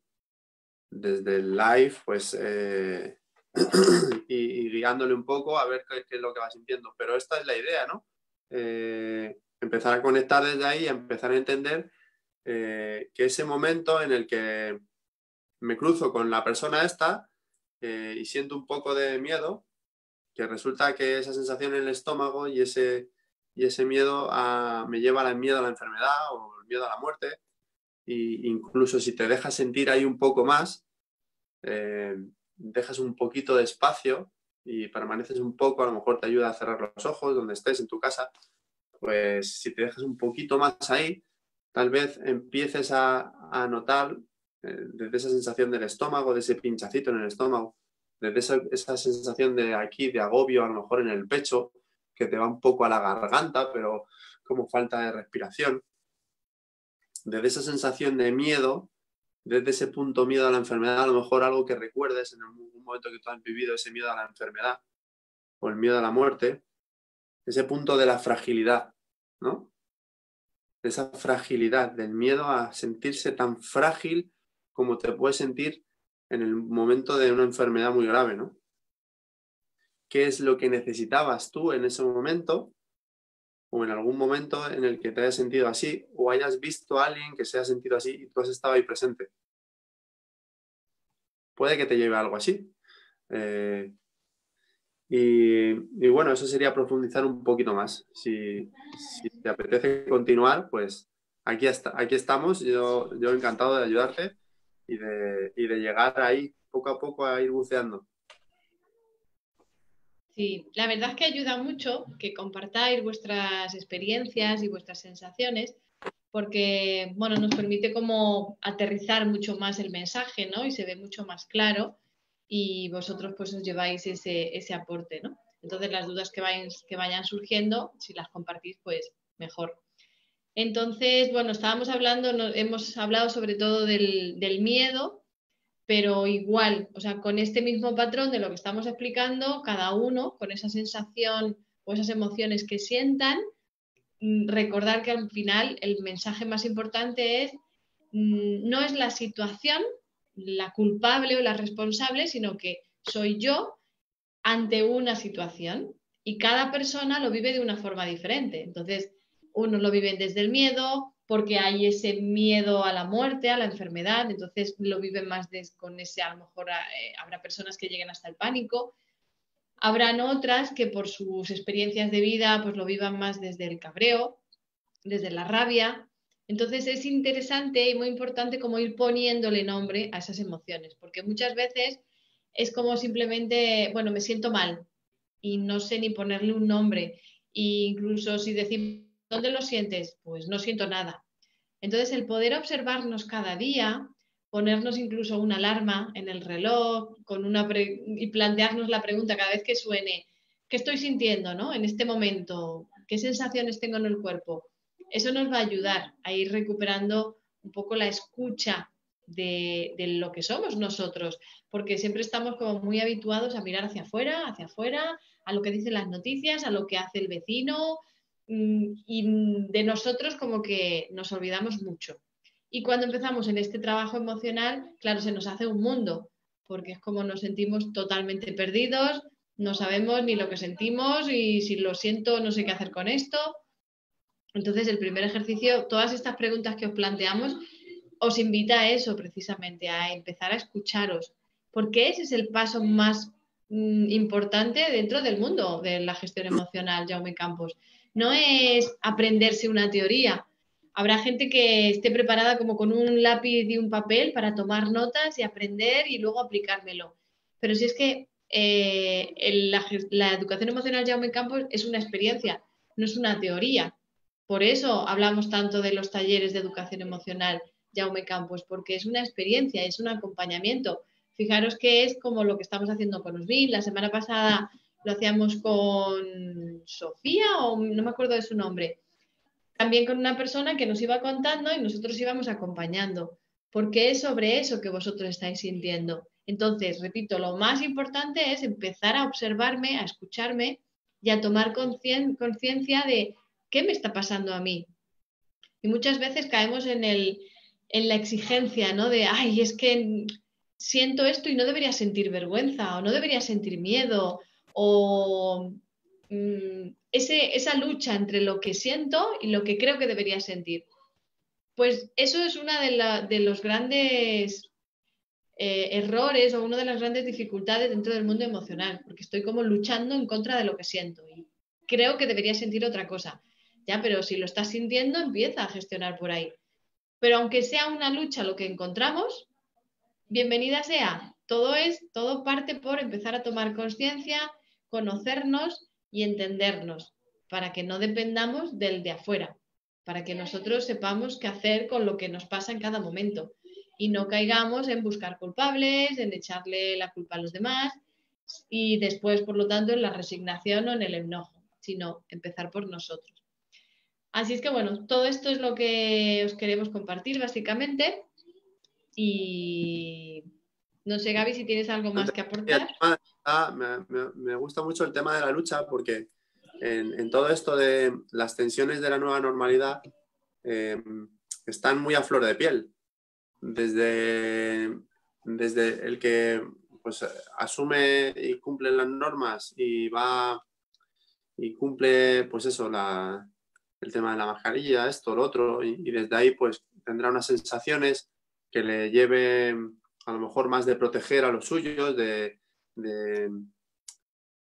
[SPEAKER 2] live, pues y guiándole un poco a ver qué es lo que va sintiendo. Pero esta es la idea, ¿no? Empezar a conectar desde ahí, empezar a entender que ese momento en el que me cruzo con la persona esta y siento un poco de miedo, que resulta que esa sensación en el estómago y ese miedo me lleva al miedo a la enfermedad o el miedo a la muerte. Y incluso si te dejas sentir ahí un poco más, dejas un poquito de espacio y permaneces un poco, a lo mejor te ayuda a cerrar los ojos donde estés en tu casa, pues si te dejas un poquito más ahí, tal vez empieces a notar desde esa sensación del estómago, de ese pinchacito en el estómago, desde esa sensación de aquí, de agobio, a lo mejor en el pecho, que te va un poco a la garganta, pero como falta de respiración, desde esa sensación de miedo, desde ese punto miedo a la enfermedad, a lo mejor algo que recuerdes en algún momento que tú has vivido ese miedo a la enfermedad o el miedo a la muerte, ese punto de la fragilidad, ¿no? De esa fragilidad, del miedo a sentirse tan frágil como te puedes sentir en el momento de una enfermedad muy grave, ¿no? ¿Qué es lo que necesitabas tú en ese momento o en algún momento en el que te hayas sentido así o hayas visto a alguien que se haya sentido así y tú has estado ahí presente? Puede que te lleve a algo así. Y bueno, eso sería profundizar un poquito más. Si te apetece continuar, pues aquí estamos. Yo encantado de ayudarte y de llegar ahí poco a poco a ir buceando.
[SPEAKER 1] Sí, la verdad es que ayuda mucho que compartáis vuestras experiencias y vuestras sensaciones, porque, bueno, nos permite como aterrizar mucho más el mensaje, ¿no? Y se ve mucho más claro y vosotros pues os lleváis ese aporte, ¿no? Entonces las dudas que vayan surgiendo, si las compartís, pues mejor. Entonces, bueno, estábamos hablando, hemos hablado sobre todo del miedo, pero igual, o sea, con este mismo patrón de lo que estamos explicando, cada uno con esa sensación o esas emociones que sientan, recordar que al final el mensaje más importante es, no es la situación la culpable o la responsable, sino que soy yo ante una situación y cada persona lo vive de una forma diferente. Entonces, unos lo viven desde el miedo, porque hay ese miedo a la muerte, a la enfermedad, entonces lo viven más con ese, a lo mejor habrá personas que lleguen hasta el pánico, habrán otras que por sus experiencias de vida pues lo vivan más desde el cabreo, desde la rabia. Entonces es interesante y muy importante como ir poniéndole nombre a esas emociones, porque muchas veces es como simplemente, bueno, me siento mal y no sé ni ponerle un nombre. E incluso si decimos, ¿dónde lo sientes? Pues no siento nada. Entonces el poder observarnos cada día, ponernos incluso una alarma en el reloj y plantearnos la pregunta cada vez que suene, ¿qué estoy sintiendo, ¿no? En este momento? ¿Qué sensaciones tengo en el cuerpo? Eso nos va a ayudar a ir recuperando un poco la escucha de lo que somos nosotros, porque siempre estamos como muy habituados a mirar hacia afuera, a lo que dicen las noticias, a lo que hace el vecino, y de nosotros como que nos olvidamos mucho. Y cuando empezamos en este trabajo emocional, claro, se nos hace un mundo, porque es como nos sentimos totalmente perdidos, no sabemos ni lo que sentimos y si lo siento no sé qué hacer con esto. Entonces, el primer ejercicio, todas estas preguntas que os planteamos, os invita a eso precisamente, a empezar a escucharos, porque ese es el paso más importante dentro del mundo de la gestión emocional, Jaume Campos. No es aprenderse una teoría. Habrá gente que esté preparada como con un lápiz y un papel para tomar notas y aprender y luego aplicármelo. Pero si es que la educación emocional, Jaume Campos, es una experiencia, no es una teoría. Por eso hablamos tanto de los talleres de educación emocional, Jaume Campos, porque es una experiencia, es un acompañamiento. Fijaros que es como lo que estamos haciendo con Usbin. La semana pasada lo hacíamos con Sofía, o no me acuerdo de su nombre. También con una persona que nos iba contando y nosotros íbamos acompañando, porque es sobre eso que vosotros estáis sintiendo. Entonces, repito, lo más importante es empezar a observarme, a escucharme y a tomar conciencia de qué me está pasando a mí. Y muchas veces caemos en la exigencia, ¿no? De, ay, es que siento esto y no debería sentir vergüenza o no debería sentir miedo o esa lucha entre lo que siento y lo que creo que debería sentir. Pues eso es una de los grandes errores o una de las grandes dificultades dentro del mundo emocional, porque estoy como luchando en contra de lo que siento y creo que debería sentir otra cosa. Ya, pero si lo estás sintiendo, empieza a gestionar por ahí. Pero aunque sea una lucha lo que encontramos, bienvenida sea. Todo parte por empezar a tomar conciencia, conocernos y entendernos, para que no dependamos del de afuera, para que nosotros sepamos qué hacer con lo que nos pasa en cada momento y no caigamos en buscar culpables, en echarle la culpa a los demás y después, por lo tanto, en la resignación o en el enojo, sino empezar por nosotros. Así es que bueno, todo esto es lo que os queremos compartir básicamente y no sé, Gaby, si tienes algo más que aportar.
[SPEAKER 2] Me gusta mucho el tema de la lucha porque en todo esto de las tensiones de la nueva normalidad están muy a flor de piel. Desde el que pues, asume y cumple las normas y va y cumple pues eso, el tema de la mascarilla, esto, lo otro, y desde ahí pues tendrá unas sensaciones que le lleven a lo mejor más de proteger a los suyos, de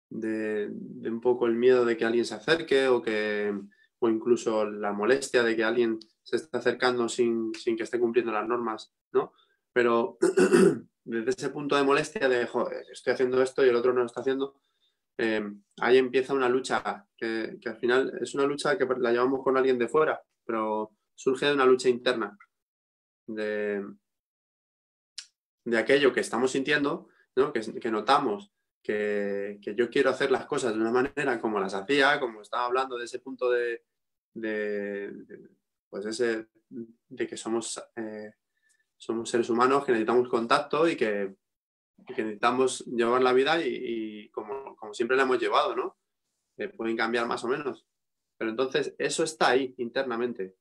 [SPEAKER 2] un poco el miedo de que alguien se acerque o incluso la molestia de que alguien se esté acercando sin que esté cumpliendo las normas, ¿no? Pero desde ese punto de molestia de, joder, estoy haciendo esto y el otro no lo está haciendo, ahí empieza una lucha que al final es una lucha que la llevamos con alguien de fuera, pero surge de una lucha interna, de aquello que estamos sintiendo, ¿no? que notamos que yo quiero hacer las cosas de una manera como las hacía, como estaba hablando de ese punto pues de que somos seres humanos, que necesitamos contacto y que necesitamos llevar la vida y como siempre la hemos llevado, ¿no? Pueden cambiar más o menos. Pero entonces eso está ahí internamente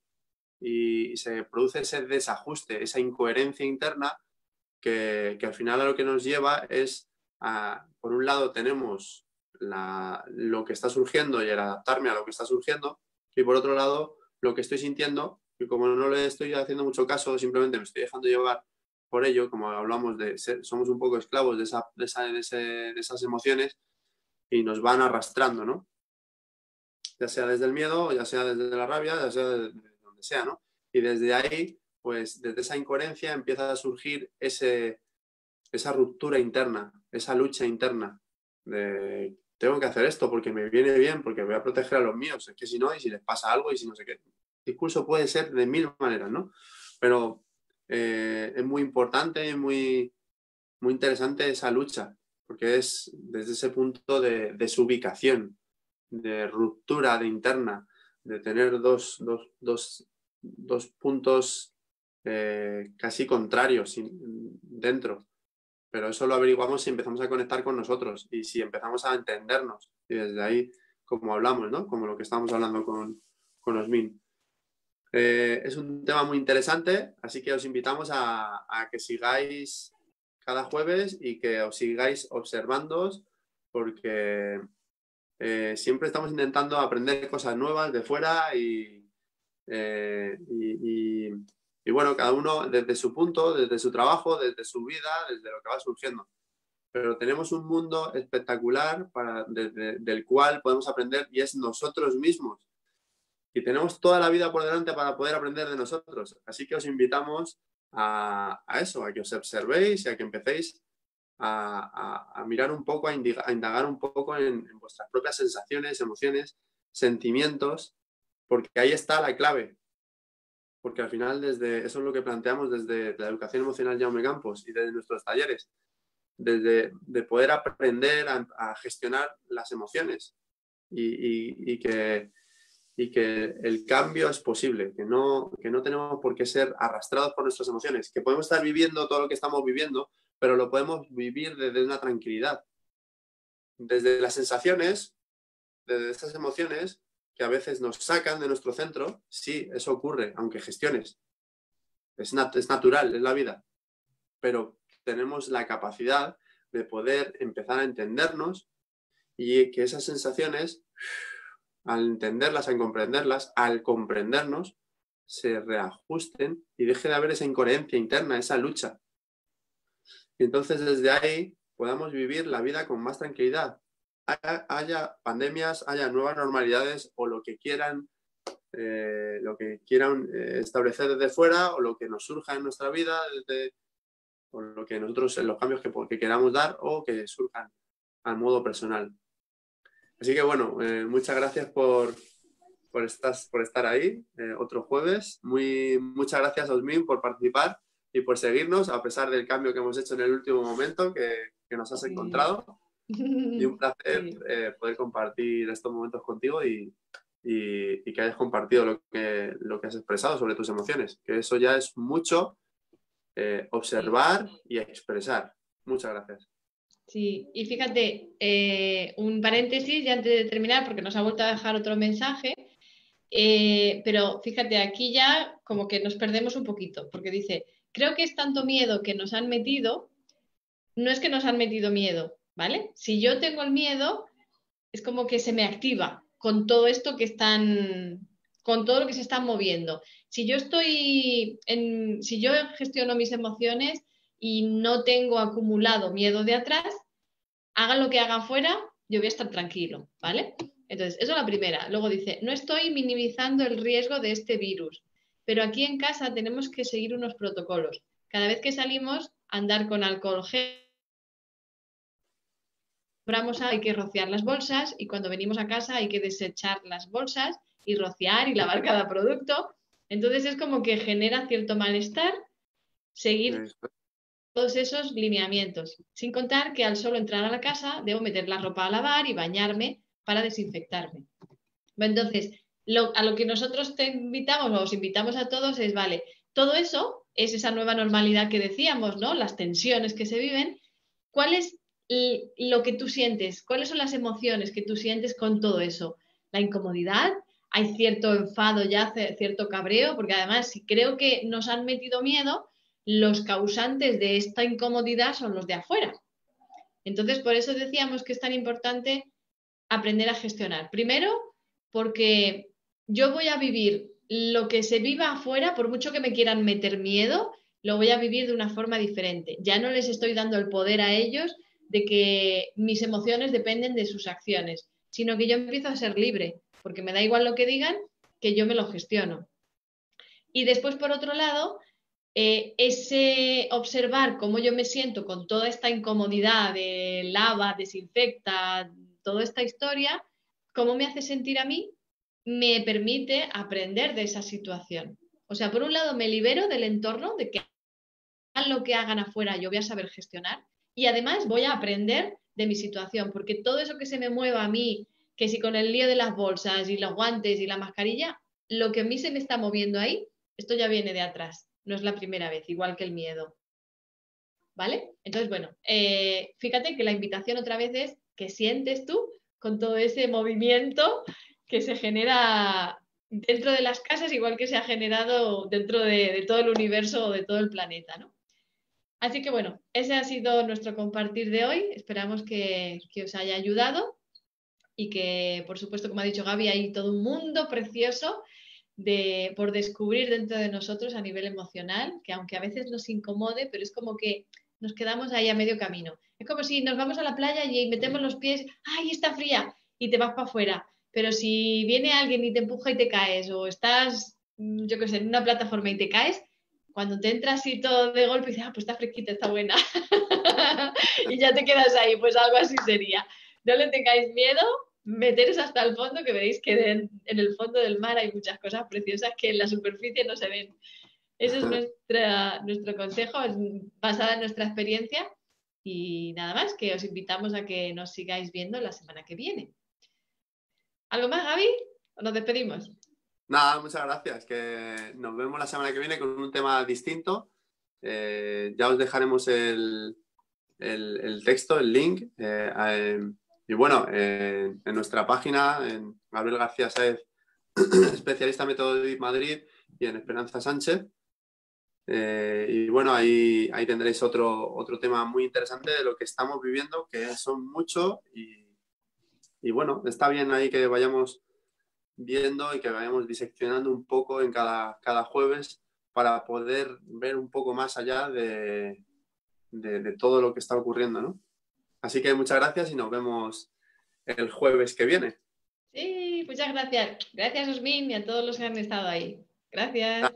[SPEAKER 2] y se produce ese desajuste, esa incoherencia interna que al final a lo que nos lleva es por un lado tenemos lo que está surgiendo y el adaptarme a lo que está surgiendo, y por otro lado lo que estoy sintiendo, y como no le estoy haciendo mucho caso, simplemente me estoy dejando llevar por ello, como hablamos de somos un poco esclavos de esas emociones y nos van arrastrando, ¿no? Ya sea desde el miedo, ya sea desde la rabia, ya sea desde donde sea, ¿no? Y desde ahí, pues desde esa incoherencia empieza a surgir esa ruptura interna, esa lucha interna de tengo que hacer esto porque me viene bien, porque voy a proteger a los míos, es que si no, y si les pasa algo y si no sé qué. El discurso puede ser de mil maneras, ¿no? Pero es muy importante y muy, muy interesante esa lucha, porque es desde ese punto de desubicación, de ruptura de interna, de tener dos puntos casi contrarios dentro. Pero eso lo averiguamos si empezamos a conectar con nosotros y si empezamos a entendernos. Y desde ahí, como hablamos, ¿no? Como lo que estamos hablando con Osmin. Es un tema muy interesante, así que os invitamos a que sigáis cada jueves y que os sigáis observándoos, porque siempre estamos intentando aprender cosas nuevas de fuera y bueno, cada uno desde su punto, desde su trabajo, desde su vida, desde lo que va surgiendo. Pero tenemos un mundo espectacular del cual podemos aprender y es nosotros mismos. Y tenemos toda la vida por delante para poder aprender de nosotros. Así que os invitamos a eso, a que os observéis y a que empecéis a mirar un poco, a indagar un poco en vuestras propias sensaciones, emociones, sentimientos, porque ahí está la clave. Porque al final eso es lo que planteamos desde la educación emocional Jaume Campos y desde nuestros talleres, de poder aprender a gestionar las emociones y que el cambio es posible, que no tenemos por qué ser arrastrados por nuestras emociones, que podemos estar viviendo todo lo que estamos viviendo, pero lo podemos vivir desde una tranquilidad, desde las sensaciones, desde esas emociones que a veces nos sacan de nuestro centro. Sí, eso ocurre, aunque gestiones. Es natural, es la vida, pero tenemos la capacidad de poder empezar a entendernos y que esas sensaciones, al entenderlas, al comprendernos, se reajusten y deje de haber esa incoherencia interna, esa lucha. Y entonces desde ahí podamos vivir la vida con más tranquilidad. Haya pandemias, haya nuevas normalidades o lo que quieran establecer desde fuera o lo que nos surja en nuestra vida, o lo que nosotros, los cambios que queramos dar o que surjan al modo personal. Así que bueno, muchas gracias por estar ahí otro jueves. Muchas gracias, Osmin, por participar y por seguirnos a pesar del cambio que hemos hecho en el último momento que nos has encontrado. Y un placer poder compartir estos momentos contigo y que hayas compartido lo que has expresado sobre tus emociones, que eso ya es mucho observar y expresar. Muchas gracias.
[SPEAKER 1] Sí, y fíjate, un paréntesis ya antes de terminar, porque nos ha vuelto a dejar otro mensaje, pero fíjate, aquí ya como que nos perdemos un poquito, porque dice, creo que es tanto miedo que nos han metido, no es que nos han metido miedo, ¿vale? Si yo tengo el miedo, es como que se me activa con todo esto con todo lo que se está moviendo. Si yo si yo gestiono mis emociones y no tengo acumulado miedo de atrás, hagan lo que hagan fuera, yo voy a estar tranquilo, ¿vale? Entonces, eso es la primera. Luego dice, no estoy minimizando el riesgo de este virus, pero aquí en casa tenemos que seguir unos protocolos. Cada vez que salimos, andar con alcohol gel, compramos hay que rociar las bolsas y cuando venimos a casa hay que desechar las bolsas y rociar y lavar cada producto. Entonces es como que genera cierto malestar seguir todos esos lineamientos, sin contar que al solo entrar a la casa debo meter la ropa a lavar y bañarme para desinfectarme. Entonces, a lo que nosotros te invitamos o os invitamos a todos es, vale, todo eso es esa nueva normalidad que decíamos, ¿no? Las tensiones que se viven. ¿Cuál es lo que tú sientes? ¿Cuáles son las emociones que tú sientes con todo eso? ¿La incomodidad? ¿Hay cierto enfado ya, cierto cabreo? Porque además, si creo que nos han metido miedo, los causantes de esta incomodidad son los de afuera. Entonces, por eso decíamos que es tan importante aprender a gestionar. Primero, porque yo voy a vivir lo que se viva afuera, por mucho que me quieran meter miedo, lo voy a vivir de una forma diferente. Ya no les estoy dando el poder a ellos de que mis emociones dependen de sus acciones, sino que yo empiezo a ser libre, porque me da igual lo que digan, que yo me lo gestiono. Y después, por otro lado, ese observar cómo yo me siento con toda esta incomodidad de lava, desinfecta, toda esta historia, cómo me hace sentir a mí, me permite aprender de esa situación. O sea, por un lado me libero del entorno, de que hagan lo que hagan afuera, yo voy a saber gestionar y además voy a aprender de mi situación, porque todo eso que se me mueva a mí, que si con el lío de las bolsas y los guantes y la mascarilla, lo que a mí se me está moviendo ahí, esto ya viene de atrás, no es la primera vez, igual que el miedo. ¿Vale? Entonces, bueno, fíjate que la invitación otra vez es que sientes tú con todo ese movimiento que se genera dentro de las casas, igual que se ha generado dentro de todo el universo o de todo el planeta, ¿no? Así que bueno, ese ha sido nuestro compartir de hoy. Esperamos que os haya ayudado y que, por supuesto, como ha dicho Gaby, hay todo un mundo precioso por descubrir dentro de nosotros a nivel emocional, que aunque a veces nos incomode, pero es como que nos quedamos ahí a medio camino. Es como si nos vamos a la playa y metemos los pies, ¡ay, está fría! Y te vas para afuera. Pero si viene alguien y te empuja y te caes, o estás, yo qué sé, en una plataforma y te caes, cuando te entras así todo de golpe y dices, ah, pues está fresquita, está buena. Y ya te quedas ahí, pues algo así sería. No le tengáis miedo, meteros hasta el fondo, que veréis que en el fondo del mar hay muchas cosas preciosas que en la superficie no se ven. Ese es nuestro consejo, es basada en nuestra experiencia. Y nada más, que os invitamos a que nos sigáis viendo la semana que viene. ¿Algo más, Gaby? ¿O nos despedimos?
[SPEAKER 2] Nada, muchas gracias. Que nos vemos la semana que viene con un tema distinto. Ya os dejaremos el texto, el link. Y bueno, en nuestra página, en Gabriel García Sáez, especialista en método de Madrid, y en Esperanza Sánchez. Y bueno, ahí tendréis otro tema muy interesante de lo que estamos viviendo, que son muchos. Y bueno, está bien ahí que vayamos viendo y que vayamos diseccionando un poco en cada jueves para poder ver un poco más allá de todo lo que está ocurriendo, ¿no? Así que muchas gracias y nos vemos el jueves que viene.
[SPEAKER 1] Sí, muchas gracias. Gracias, Osmin, y a todos los que han estado ahí. Gracias.